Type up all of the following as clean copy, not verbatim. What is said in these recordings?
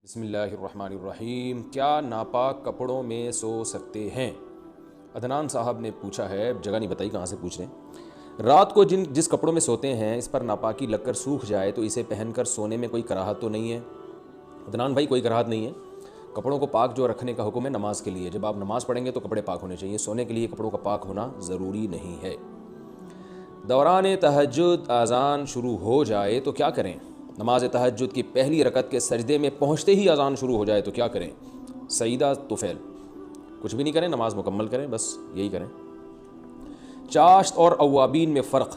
بسم اللہ الرحمن الرحیم۔ کیا ناپاک کپڑوں میں سو سکتے ہیں؟ عدنان صاحب نے پوچھا ہے، جگہ نہیں بتائی کہاں سے پوچھ رہے ہیں۔ رات کو جس کپڑوں میں سوتے ہیں اس پر ناپاکی لگ کر سوکھ جائے تو اسے پہن کر سونے میں کوئی کراہت تو نہیں ہے؟ عدنان بھائی، کوئی کراہت نہیں ہے۔ کپڑوں کو پاک جو رکھنے کا حکم ہے نماز کے لیے، جب آپ نماز پڑھیں گے تو کپڑے پاک ہونے چاہیے، سونے کے لیے کپڑوں کا پاک ہونا ضروری نہیں ہے۔ دوران تہجد اذان شروع ہو جائے تو کیا کریں؟ نماز تہجد کی پہلی رکعت کے سجدے میں پہنچتے ہی اذان شروع ہو جائے تو کیا کریں؟ سیدہ طفیل، کچھ بھی نہیں کریں، نماز مکمل کریں، بس یہی کریں۔ چاشت اور اوابین میں فرق۔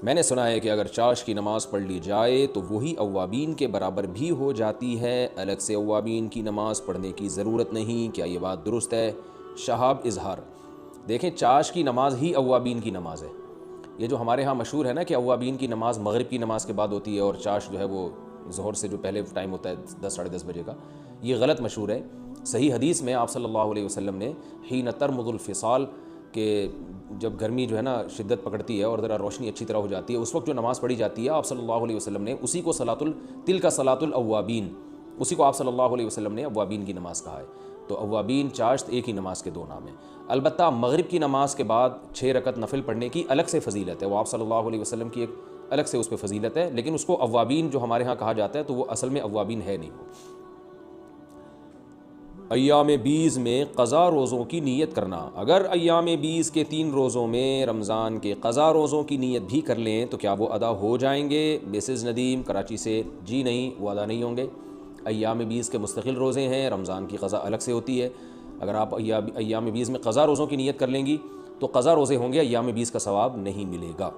میں نے سنا ہے کہ اگر چاشت کی نماز پڑھ لی جائے تو وہی اوابین کے برابر بھی ہو جاتی ہے، الگ سے اوابین کی نماز پڑھنے کی ضرورت نہیں۔ کیا یہ بات درست ہے؟ شہاب اظہار۔ دیکھیں، چاشت کی نماز ہی اوابین کی نماز ہے۔ یہ جو ہمارے ہاں مشہور ہے نا کہ اوابین کی نماز مغرب کی نماز کے بعد ہوتی ہے اور چاشت جو ہے وہ ظہر سے جو پہلے ٹائم ہوتا ہے 10 ساڑھے 10 بجے کا، یہ غلط مشہور ہے۔ صحیح حدیث میں آپ صلی اللہ علیہ وسلم نے حین ترمض الفصال، کہ جب گرمی جو ہے نا شدت پکڑتی ہے اور ذرا روشنی اچھی طرح ہو جاتی ہے، اس وقت جو نماز پڑھی جاتی ہے آپ صلی اللہ علیہ وسلم نے اسی کو تلک صلاۃ الاوابین، اسی کو آپ صلی اللہ علیہ وسلم نے اوابین کی نماز کہا ہے۔ تو اوابین چاشت ایک ہی نماز کے دو نام ہیں۔ البتہ مغرب کی نماز کے بعد 6 رکعت نفل پڑھنے کی الگ سے فضیلت ہے، وہ آپ صلی اللہ علیہ وسلم کی ایک الگ سے اس پہ فضیلت ہے، لیکن اس کو اوابین جو ہمارے ہاں کہا جاتا ہے تو وہ اصل میں اوابین ہے نہیں۔ وہ ایام بیز میں قضا روزوں کی نیت کرنا۔ اگر ایام بیز کے 3 روزوں میں رمضان کے قضا روزوں کی نیت بھی کر لیں تو کیا وہ ادا ہو جائیں گے؟ مسز ندیم کراچی سے، جی نہیں، وہ ادا نہیں ہوں گے۔ ایام بیز کے مستقل روزے ہیں، رمضان کی قضا الگ سے ہوتی ہے۔ اگر آپ ایام بیز میں قضا روزوں کی نیت کر لیں گی تو قضا روزے ہوں گے، ایام بیز کا ثواب نہیں ملے گا۔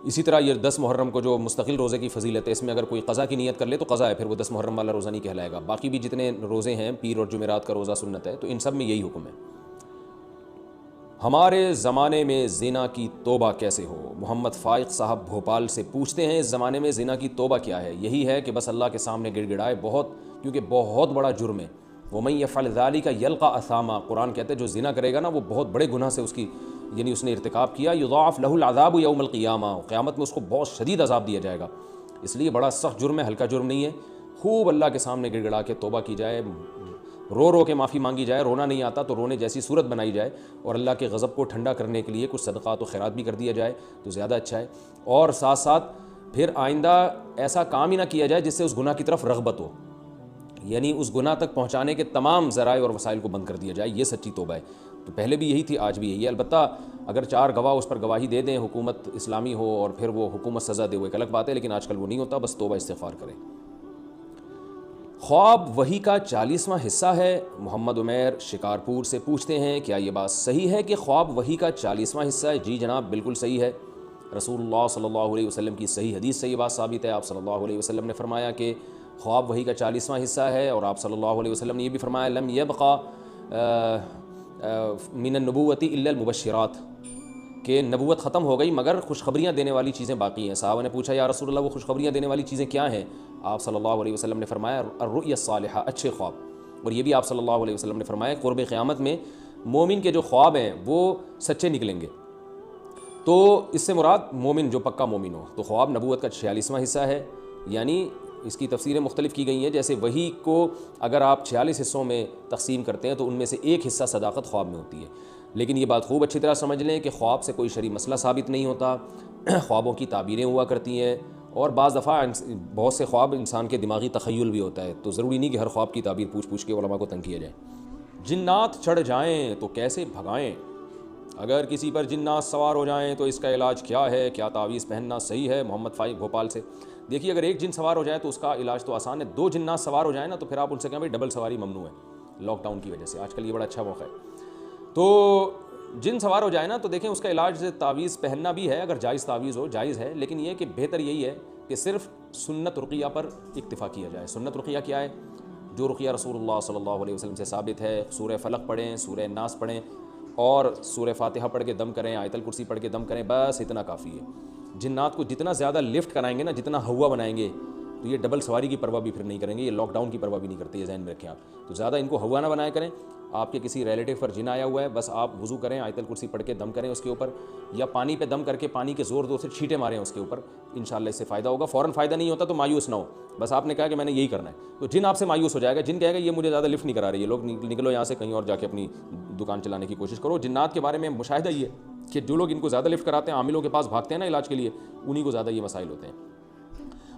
اسی طرح یہ 10 محرم کو جو مستقل روزے کی فضیلت ہے، اس میں اگر کوئی قضا کی نیت کر لے تو قضا ہے، پھر وہ 10 محرم والا روزہ نہیں کہلائے گا۔ باقی بھی جتنے روزے ہیں، پیر اور جمعرات کا روزہ سنت ہے، تو ان سب میں یہی حکم ہے۔ ہمارے زمانے میں زنا کی توبہ کیسے ہو؟ محمد فائق صاحب بھوپال سے پوچھتے ہیں، اس زمانے میں زنا کی توبہ کیا ہے؟ یہی ہے کہ بس اللہ کے سامنے گڑ گڑائے، کیونکہ بہت بڑا جرم ہے۔ وَمَن يَفْعَلْ ذَلِكَ يَلْقَ أَثَامًا، قرآن کہتے ہیں جو زنا کرے گا نا وہ بہت بڑے گناہ سے اس نے ارتکاب کیا۔ يُضَاعَفْ لَهُ الْعَذَابُ يَوْمَ الْقِيَامَةِ، قیامت میں اس کو بہت شدید عذاب دیا جائے گا۔ اس لیے بڑا سخت جرم ہے، ہلکا جرم نہیں ہے۔ خوب اللہ کے سامنے گڑ گڑا کے توبہ کی جائے، رو کے معافی مانگی جائے، رونا نہیں آتا تو رونے جیسی صورت بنائی جائے، اور اللہ کے غضب کو ٹھنڈا کرنے کے لیے کچھ صدقات و خیرات بھی کر دیا جائے تو زیادہ اچھا ہے۔ اور ساتھ ساتھ پھر آئندہ ایسا کام ہی نہ کیا جائے جس سے اس گناہ کی طرف رغبت ہو، یعنی اس گناہ تک پہنچانے کے تمام ذرائع اور وسائل کو بند کر دیا جائے۔ یہ سچی توبہ ہے۔ تو پہلے بھی یہی تھی، آج بھی یہی ہے۔ البتہ اگر 4 گواہ اس پر گواہی دے دیں، حکومت اسلامی ہو اور پھر وہ حکومت سزا دے، وہ ایک الگ بات ہے، لیکن آج کل وہ نہیں ہوتا۔ بس توبہ استغفار کریں۔ خواب وحی کا 40واں حصہ ہے۔ محمد عمیر شکارپور سے پوچھتے ہیں، کیا یہ بات صحیح ہے کہ خواب وحی کا 40واں حصہ ہے؟ جی جناب، بالکل صحیح ہے۔ رسول اللہ صلی اللہ علیہ وسلم کی صحیح حدیث سے یہ بات ثابت ہے۔ آپ صلی اللہ علیہ وسلم نے فرمایا کہ خواب وحی کا 40واں حصہ ہے، اور آپ صلی اللہ علیہ وسلم نے یہ بھی فرمایا، لم یبقى من النبوۃ الا المبشرات، کہ نبوت ختم ہو گئی مگر خوشخبریاں دینے والی چیزیں باقی ہیں۔ صحابہ نے پوچھا، یا رسول اللہ وہ خوشخبریاں دینے والی چیزیں کیا ہیں؟ آپ صلی اللہ علیہ وسلم نے فرمایا، الرؤیا الصالحہ، اچھے خواب۔ اور یہ بھی آپ صلی اللہ علیہ وسلم نے فرمایا، قرب قیامت میں مومن کے جو خواب ہیں وہ سچے نکلیں گے۔ تو اس سے مراد مومن جو پکا مومن ہو۔ تو خواب نبوت کا 46واں حصہ ہے، یعنی اس کی تفسیریں مختلف کی گئی ہیں۔ جیسے وحی کو اگر آپ 46 حصوں میں تقسیم کرتے ہیں تو ان میں سے ایک حصہ صداقت خواب میں ہوتی ہے۔ لیکن یہ بات خوب اچھی طرح سمجھ لیں کہ خواب سے کوئی شرعی مسئلہ ثابت نہیں ہوتا، خوابوں کی تعبیریں ہوا کرتی ہیں، اور بعض دفعہ بہت سے خواب انسان کے دماغی تخیل بھی ہوتا ہے، تو ضروری نہیں کہ ہر خواب کی تعبیر پوچھ کے علماء کو تنگ کیا جائے۔ جنات چڑھ جائیں تو کیسے بھگائیں؟ اگر کسی پر جنات سوار ہو جائیں تو اس کا علاج کیا ہے؟ کیا تعویذ پہننا صحیح ہے؟ محمد فائق بھوپال سے۔ دیکھیے، اگر ایک جن سوار ہو جائے تو اس کا علاج تو آسان ہے، 2 جنات سوار ہو جائیں نا تو پھر آپ ان سے کہیں بھائی ڈبل سواری ممنوع ہے، لاک ڈاؤن کی وجہ سے آج کل یہ بڑا اچھا موقع ہے۔ تو جن سوار ہو جائے نا تو دیکھیں اس کا علاج تعویذ پہننا بھی ہے، اگر جائز تعویذ ہو جائز ہے، لیکن یہ کہ بہتر یہی ہے کہ صرف سنت رقیہ پر اکتفا کیا جائے۔ سنت رقیہ کیا ہے؟ جو رقیہ رسول اللہ صلی اللہ علیہ وسلم سے ثابت ہے، سورہ فلق پڑھیں، سورہ ناس پڑھیں، اور سورہ فاتحہ پڑھ کے دم کریں، آیت الکرسی پڑھ کے دم کریں، بس اتنا کافی ہے۔ جنات کو جتنا زیادہ لفٹ کرائیں گے نا، جتنا ہوا بنائیں گے، تو یہ ڈبل سواری کی پرواہ بھی پھر نہیں کریں گے، یہ لاک ڈاؤن کی پرواہ بھی نہیں کرتے، یہ ذہن میں رکھیں آپ۔ تو زیادہ ان کو ہوا نہ بنایا کریں، آپ کے کسی ریلیٹیو پر جن آیا ہوا ہے، بس آپ وضو کریں، آیت الکرسی پڑھ کے دم کریں اس کے اوپر، یا پانی پہ دم کر کے پانی کے زور سے چھینٹے ماریں اس کے اوپر، انشاءاللہ اس سے فائدہ ہوگا۔ فوراً فائدہ نہیں ہوتا تو مایوس نہ ہو، بس آپ نے کہا کہ میں نے یہی کرنا ہے، تو جن آپ سے مایوس ہو جائے گا، جن کہے گا یہ مجھے زیادہ لفٹ نہیں کرا رہی ہے، لوگ نکلو یہاں سے، کہیں اور جا کے اپنی دکان چلانے کی کوشش کرو۔ جنات کے بارے میں مشاہدہ یہ ہے کہ جو لوگ ان کو زیادہ لفٹ کراتے ہیں، عاملوں کے پاس بھاگتے ہیں نا علاج کے لیے، انہی کو زیادہ یہ مسائل ہوتے ہیں۔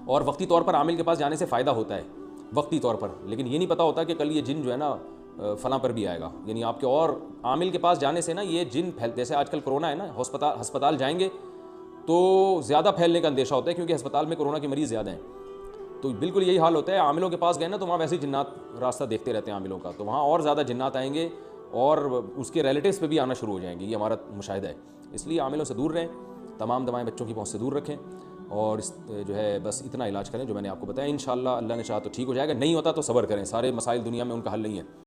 اور وقتی طور پر عامل کے پاس جانے سے فائدہ ہوتا ہے، وقتی طور پر، لیکن یہ نہیں پتہ ہوتا کہ کل یہ جن جو ہے نا فلاں پر بھی آئے گا، یعنی آپ کے اور عامل کے پاس جانے سے نا یہ جن جیسے آج کل کرونا ہے نا، ہسپتال جائیں گے تو زیادہ پھیلنے کا اندیشہ ہوتا ہے، کیونکہ ہسپتال میں کرونا کے مریض زیادہ ہیں، تو بالکل یہی حال ہوتا ہے۔ عاملوں کے پاس گئے نا تو وہاں ویسے ہی جنات راستہ دیکھتے رہتے ہیں عاملوں کا، تو وہاں اور زیادہ جنات آئیں گے اور اس کے ریلیٹیوز پہ بھی آنا شروع ہو جائیں گے، یہ ہمارا مشاہدہ ہے۔ اس لیے عاملوں سے دور رہیں، تمام دوائیں بچوں کی پہنچ سے دور رکھیں، اور جو ہے بس اتنا علاج کریں جو میں نے آپ کو بتایا۔ انشاءاللہ اللہ نے چاہا تو ٹھیک ہو جائے گا، نہیں ہوتا تو صبر کریں، سارے مسائل دنیا میں ان کا حل نہیں ہے۔